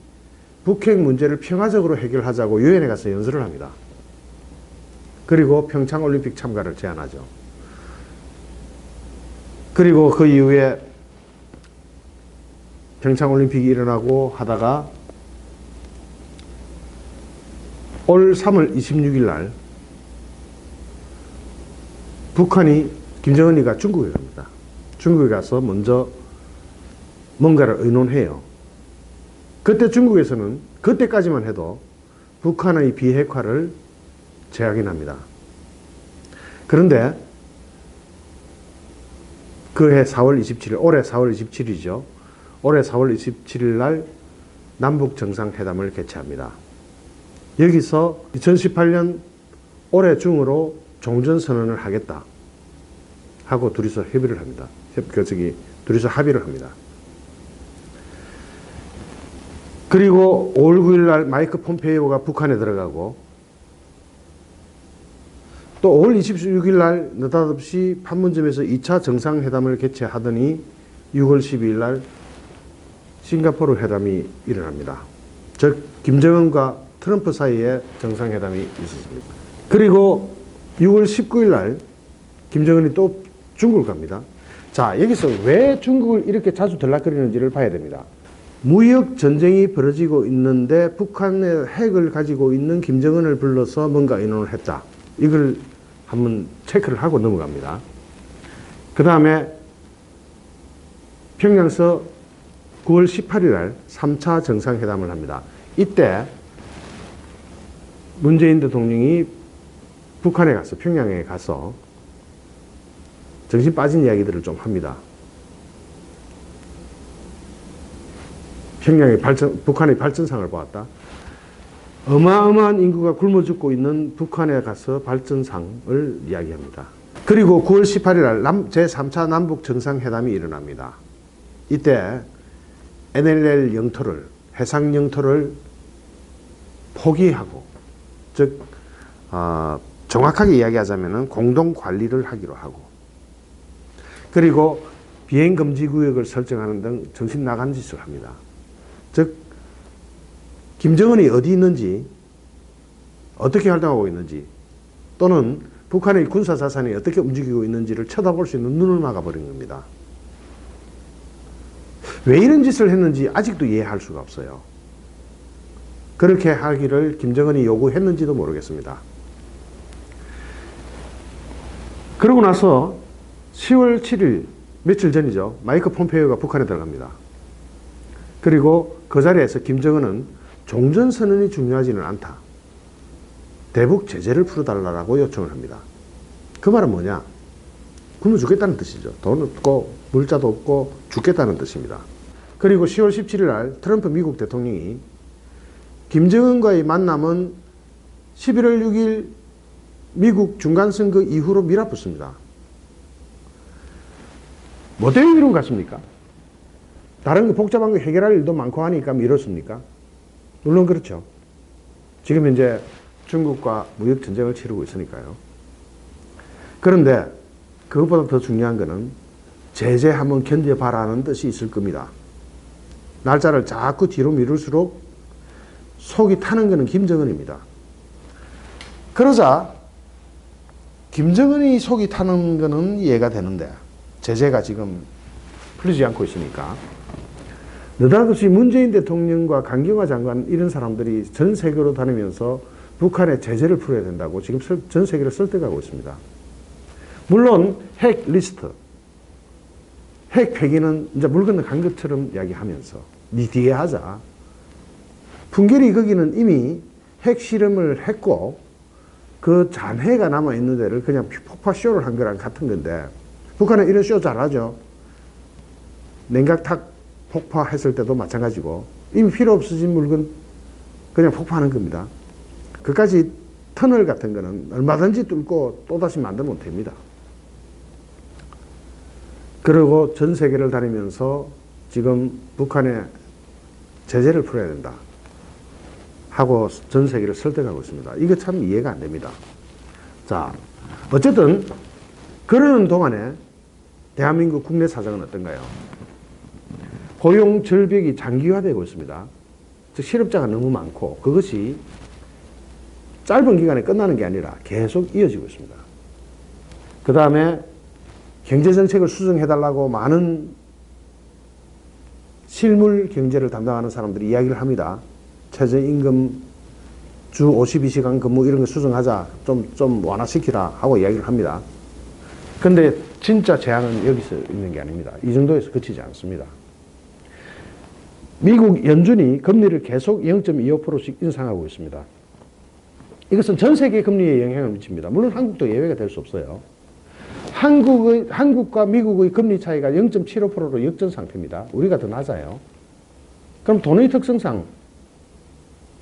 북핵 문제를 평화적으로 해결하자고 유엔에 가서 연설을 합니다. 그리고 평창올림픽 참가를 제안하죠. 그리고 그 이후에 평창올림픽이 일어나고 하다가 올 3월 26일 날 북한이 김정은이가 중국에 갑니다. 중국에 가서 먼저 뭔가를 의논해요. 그때 중국에서는 그때까지만 해도 북한의 비핵화를 재확인합니다. 그런데 그해 4월 27일, 올해 4월 27일이죠. 올해 4월 27일 날 남북 정상회담을 개최합니다. 여기서 2018년 올해 중으로 종전선언을 하겠다 하고 둘이서 협의를 합니다. 둘이서 합의를 합니다. 그리고 5월 9일 날 마이크 폼페이오가 북한에 들어가고 또 5월 26일 날 느닷없이 판문점에서 2차 정상회담을 개최하더니 6월 12일 날 싱가포르 회담이 일어납니다. 즉 김정은과 트럼프 사이에 정상회담이 있었습니다. 그리고 6월 19일 날 김정은이 또 중국을 갑니다. 자, 여기서 왜 중국을 이렇게 자주 들락거리는지를 봐야 됩니다. 무역 전쟁이 벌어지고 있는데 북한의 핵을 가지고 있는 김정은을 불러서 뭔가 의논을 했다. 이걸 한번 체크를 하고 넘어갑니다. 그 다음에 평양에서 9월 18일 날 3차 정상회담을 합니다. 이때 문재인 대통령이 북한에 가서 평양에 가서 정신 빠진 이야기들을 좀 합니다. 북한의 발전상을 보았다. 어마어마한 인구가 굶어 죽고 있는 북한에 가서 발전상을 이야기합니다. 그리고 9월 18일 날 제3차 남북 정상회담이 일어납니다. 이때 NLL 영토를, 해상 영토를 포기하고, 즉 정확하게 이야기하자면 공동 관리를 하기로 하고, 그리고 비행 금지 구역을 설정하는 등 정신 나간 짓을 합니다. 즉 김정은이 어디 있는지, 어떻게 활동하고 있는지, 또는 북한의 군사 자산이 어떻게 움직이고 있는지를 쳐다볼 수 있는 눈을 막아버린 겁니다. 왜 이런 짓을 했는지 아직도 이해할 수가 없어요. 그렇게 하기를 김정은이 요구했는지도 모르겠습니다. 그러고 나서 10월 7일, 며칠 전이죠. 마이크 폼페이오가 북한에 들어갑니다. 그리고 그 자리에서 김정은은 종전선언이 중요하지는 않다. 대북 제재를 풀어달라고 요청을 합니다. 그 말은 뭐냐? 굶어 죽겠다는 뜻이죠. 돈 없고 물자도 없고 죽겠다는 뜻입니다. 그리고 10월 17일 날 트럼프 미국 대통령이 김정은과의 만남은 11월 6일 미국 중간선거 이후로 밀어붙습니다. 뭐 때문에 미룬 것 같습니까? 다른 거 복잡한 거 해결할 일도 많고 하니까 미뤘습니까? 물론 그렇죠. 지금 현재 중국과 무역 전쟁을 치르고 있으니까요. 그런데 그것보다 더 중요한 거는 제재 한번 견뎌봐라는 뜻이 있을 겁니다. 날짜를 자꾸 뒤로 미룰수록 속이 타는 거는 김정은입니다. 그러자 김정은이 속이 타는 거는 이해가 되는데 제재가 지금 풀리지 않고 있으니까 느닷없이 문재인 대통령과 강경화 장관 이런 사람들이 전 세계로 다니면서 북한에 제재를 풀어야 된다고 지금 전 세계를 설득하고 있습니다. 물론 핵 리스트, 핵 폐기는 이제 물 건너간 것처럼 이야기하면서 니 뒤에 하자. 풍계리 거기는 이미 핵 실험을 했고 그 잔해가 남아있는 데를 그냥 폭파쇼를 한 거랑 같은 건데 북한은 이런 쇼 잘하죠. 냉각탑 폭파했을 때도 마찬가지고 이미 필요 없어진 물건 그냥 폭파하는 겁니다. 그까지 터널 같은 거는 얼마든지 뚫고 또다시 만들면 됩니다. 그리고 전 세계를 다니면서 지금 북한에 제재를 풀어야 된다 하고 전 세계를 설득하고 있습니다. 이거 참 이해가 안 됩니다. 자, 어쨌든 그러는 동안에 대한민국 국내 사정은 어떤가요? 고용 절벽이 장기화되고 있습니다. 즉 실업자가 너무 많고 그것이 짧은 기간에 끝나는 게 아니라 계속 이어지고 있습니다. 그 다음에 경제정책을 수정해달라고 많은 실물 경제를 담당하는 사람들이 이야기를 합니다. 최저임금, 주 52시간 근무 이런 거 수정하자, 좀 완화시키라 하고 이야기를 합니다. 근데 진짜 제한은 여기서 있는 게 아닙니다. 이 정도에서 그치지 않습니다. 미국 연준이 금리를 계속 0.25%씩 인상하고 있습니다. 이것은 전 세계 금리에 영향을 미칩니다. 물론 한국도 예외가 될 수 없어요. 한국과 미국의 금리 차이가 0.75%로 역전 상태입니다. 우리가 더 낮아요. 그럼 돈의 특성상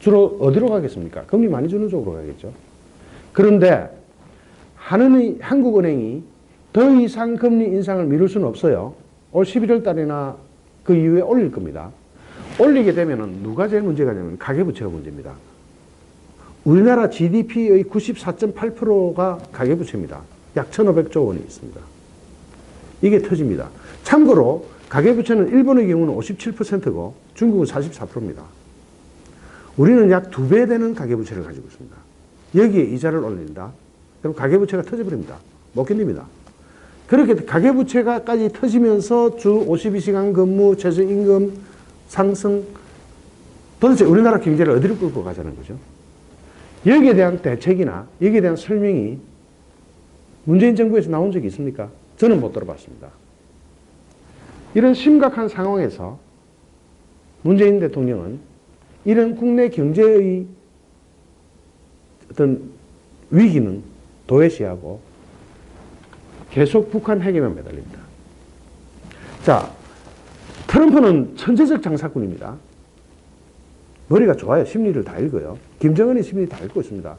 주로 어디로 가겠습니까? 금리 많이 주는 쪽으로 가겠죠. 그런데 한국은행이 더 이상 금리 인상을 미룰 수는 없어요. 올 11월 달이나 그 이후에 올릴 겁니다. 올리게 되면 누가 제일 문제가 되냐면 가계부채가 문제입니다. 우리나라 GDP의 94.8%가 가계부채입니다. 약 1,500조 원이 있습니다. 이게 터집니다. 참고로 가계부채는 일본의 경우는 57%고 중국은 44%입니다. 우리는 약 2배 되는 가계부채를 가지고 있습니다. 여기에 이자를 올린다. 그럼 가계부채가 터져버립니다. 못 견딥니다. 그렇게 가계부채가까지 터지면서 주 52시간 근무, 최저임금 상승, 도대체 우리나라 경제를 어디로 끌고 가자는 거죠? 여기에 대한 대책이나 여기에 대한 설명이 문재인 정부에서 나온 적이 있습니까? 저는 못 들어봤습니다. 이런 심각한 상황에서 문재인 대통령은 이런 국내 경제의 어떤 위기는 도외시하고 계속 북한 핵에만 매달립니다. 자, 트럼프는 천재적 장사꾼입니다. 머리가 좋아요. 심리를 다 읽어요. 김정은의 심리 다 읽고 있습니다.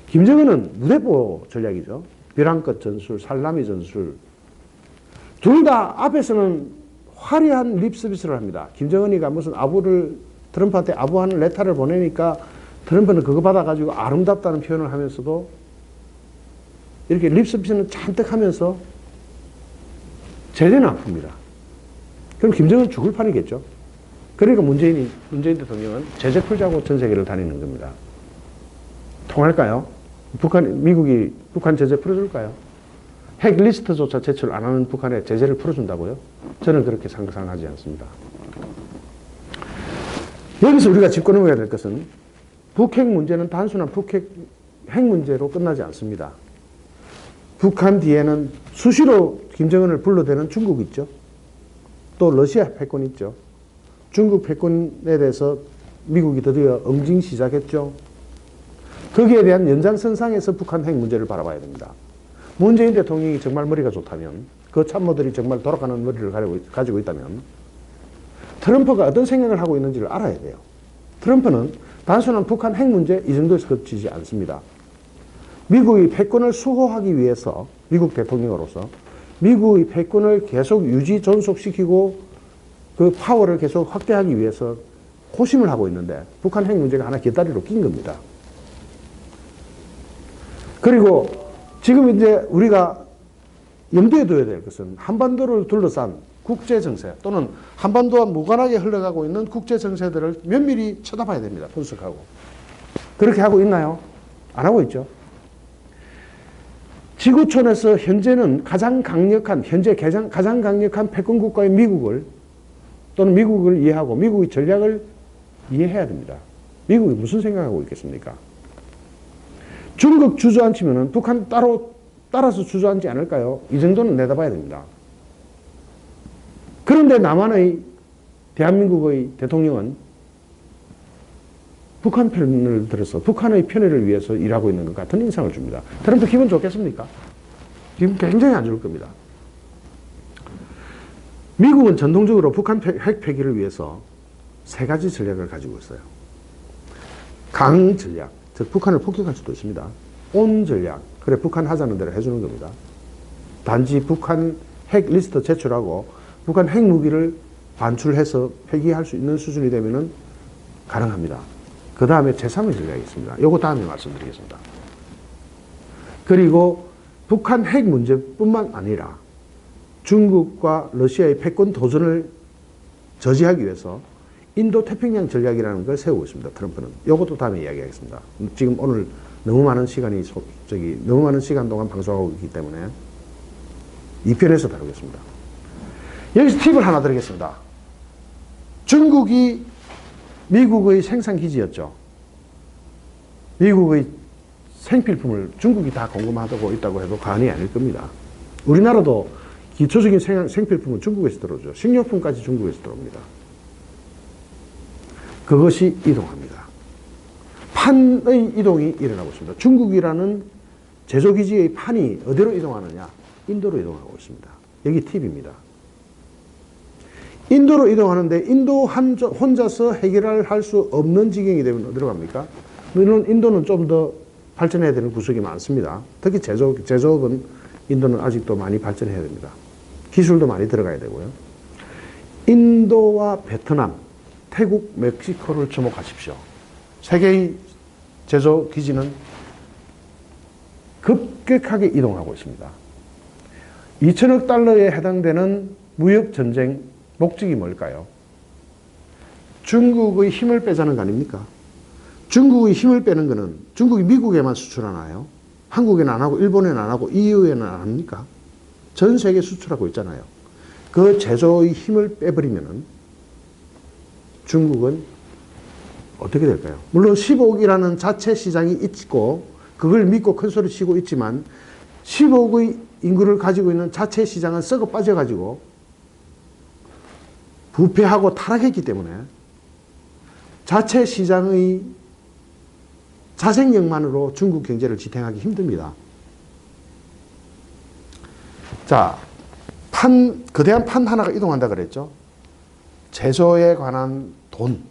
김정은은 무대포 전략이죠. 벼랑끝 전술, 살라미 전술. 둘 다 앞에서는 화려한 립 서비스를 합니다. 김정은이가 무슨 트럼프한테 아부하는 레터를 보내니까 트럼프는 그거 받아가지고 아름답다는 표현을 하면서도 이렇게 립 서비스는 잔뜩 하면서 제대는 아픕니다. 그럼 김정은 죽을 판이겠죠. 그러니까 문재인 대통령은 제재 풀자고 전 세계를 다니는 겁니다. 통할까요? 미국이 북한 제재 풀어줄까요? 핵 리스트조차 제출 안 하는 북한에 제재를 풀어준다고요? 저는 그렇게 상상하지 않습니다. 여기서 우리가 짚고 넘어가야 될 것은 북핵 문제는 단순한 핵 문제로 끝나지 않습니다. 북한 뒤에는 수시로 김정은을 불러대는 중국 있죠. 또 러시아 패권 있죠. 중국 패권에 대해서 미국이 드디어 응징 시작했죠. 거기에 대한 연장선상에서 북한 핵 문제를 바라봐야 됩니다. 문재인 대통령이 정말 머리가 좋다면, 그 참모들이 정말 돌아가는 머리를 가지고 있다면 트럼프가 어떤 생각을 하고 있는지를 알아야 돼요. 트럼프는 단순한 북한 핵 문제 이 정도에서 그치지 않습니다. 미국의 패권을 수호하기 위해서, 미국 대통령으로서 미국의 패권을 계속 유지 존속시키고 그 파워를 계속 확대하기 위해서 고심을 하고 있는데 북한 핵 문제가 하나 곁다리로 낀 겁니다. 그리고 지금 이제 우리가 염두에 둬야 될 것은 한반도를 둘러싼 국제 정세 또는 한반도와 무관하게 흘러가고 있는 국제 정세들을 면밀히 쳐다봐야 됩니다. 분석하고. 그렇게 하고 있나요? 안 하고 있죠. 지구촌에서 현재는 가장 강력한 패권 국가의 미국을 또는 미국을 이해하고 미국의 전략을 이해해야 됩니다. 미국이 무슨 생각하고 있겠습니까? 중국 주저앉히면 북한 따라서 주저앉지 않을까요? 이 정도는 내다봐야 됩니다. 그런데 남한의 대한민국의 대통령은 북한 편을 들어서 북한의 편의를 위해서 일하고 있는 것 같은 인상을 줍니다. 트럼프 기분 좋겠습니까? 기분 굉장히 안 좋을 겁니다. 미국은 전통적으로 북한 핵 폐기를 위해서 세 가지 전략을 가지고 있어요. 강 전략, 즉 북한을 폭격할 수도 있습니다. 온 전략, 그래 북한 하자는 대로 해주는 겁니다. 단지 북한 핵 리스트 제출하고 북한 핵무기를 반출해서 폐기할 수 있는 수준이 되면은 가능합니다. 그 다음에 제3의 전략이 있습니다. 요거 다음에 말씀드리겠습니다. 그리고 북한 핵 문제뿐만 아니라 중국과 러시아의 패권 도전을 저지하기 위해서 인도 태평양 전략이라는 걸 세우고 있습니다. 트럼프는. 요것도 다음에 이야기하겠습니다. 지금 오늘 너무 많은 시간이 너무 많은 시간 동안 방송하고 있기 때문에 2편에서 다루겠습니다. 여기서 팁을 하나 드리겠습니다. 중국이 미국의 생산기지였죠. 미국의 생필품을 중국이 다 공급하고 있다고 해도 과언이 아닐 겁니다. 우리나라도 기초적인 생필품은 중국에서 들어오죠. 식료품까지 중국에서 들어옵니다. 그것이 이동합니다. 판의 이동이 일어나고 있습니다. 중국이라는 제조기지의 판이 어디로 이동하느냐? 인도로 이동하고 있습니다. 여기 팁입니다. 인도로 이동하는데 인도 혼자서 해결할 수 없는 지경이 되면 어디로 갑니까? 물론 인도는 좀 더 발전해야 되는 구석이 많습니다. 특히 제조업은 인도는 아직도 많이 발전해야 됩니다. 기술도 많이 들어가야 되고요. 인도와 베트남, 태국, 멕시코를 주목하십시오. 세계의 제조기지는 급격하게 이동하고 있습니다. 2천억 달러에 해당되는 무역전쟁 목적이 뭘까요? 중국의 힘을 빼자는 거 아닙니까? 중국의 힘을 빼는 거는 중국이 미국에만 수출하나요? 한국에는 안 하고 일본에는 안 하고 EU에는 안 합니까? 전 세계 수출하고 있잖아요. 그 제조의 힘을 빼버리면은 중국은 어떻게 될까요? 물론 15억이라는 자체 시장이 있고 그걸 믿고 큰 소리 치고 있지만 15억의 인구를 가지고 있는 자체 시장은 썩어 빠져가지고 부패하고 타락했기 때문에 자체 시장의 자생력만으로 중국 경제를 지탱하기 힘듭니다. 자, 거대한 판 하나가 이동한다 그랬죠. 제조에 관한 돈,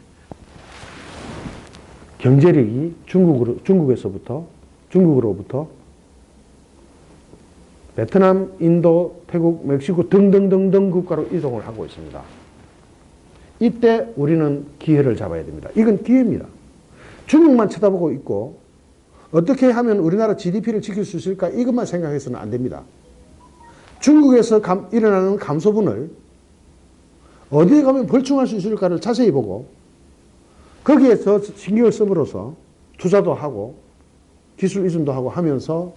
경제력이 중국으로부터 베트남, 인도, 태국, 멕시코 등등등등 국가로 이동을 하고 있습니다. 이때 우리는 기회를 잡아야 됩니다. 이건 기회입니다. 중국만 쳐다보고 있고 어떻게 하면 우리나라 GDP를 지킬 수 있을까 이것만 생각해서는 안 됩니다. 중국에서 일어나는 감소분을 어디에 가면 벌충할 수 있을까를 자세히 보고 거기에서 신경을 씀으로써 투자도 하고 기술 이전도 하고 하면서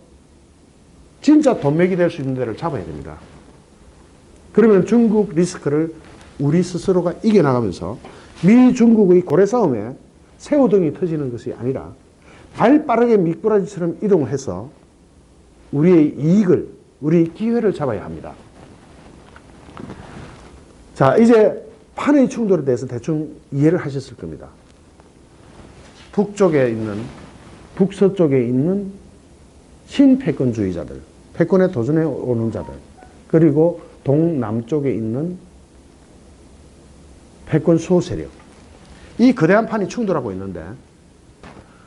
진짜 돈맥이 될 수 있는 데를 잡아야 됩니다. 그러면 중국 리스크를 우리 스스로가 이겨나가면서 미-중국의 고래 싸움에 새우등이 터지는 것이 아니라 발 빠르게 미꾸라지처럼 이동을 해서 우리의 이익을, 우리의 기회를 잡아야 합니다. 자, 이제 판의 충돌에 대해서 대충 이해를 하셨을 겁니다. 북서쪽에 있는 신패권주의자들, 패권에 도전해 오는 자들, 그리고 동남쪽에 있는 패권 수호 세력. 이 거대한 판이 충돌하고 있는데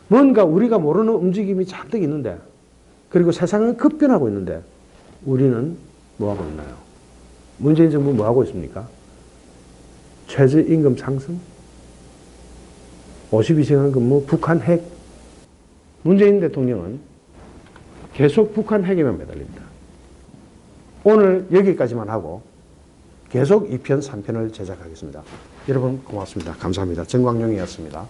뭔가 우리가 모르는 움직임이 잔뜩 있는데 그리고 세상은 급변하고 있는데 우리는 뭐하고 있나요? 문재인 정부 뭐하고 있습니까? 최저임금 상승, 52시간 근무, 북한 핵. 문재인 대통령은 계속 북한 핵에만 매달립니다. 오늘 여기까지만 하고 계속 2편, 3편을 제작하겠습니다. 여러분 고맙습니다. 감사합니다. 정광용이었습니다.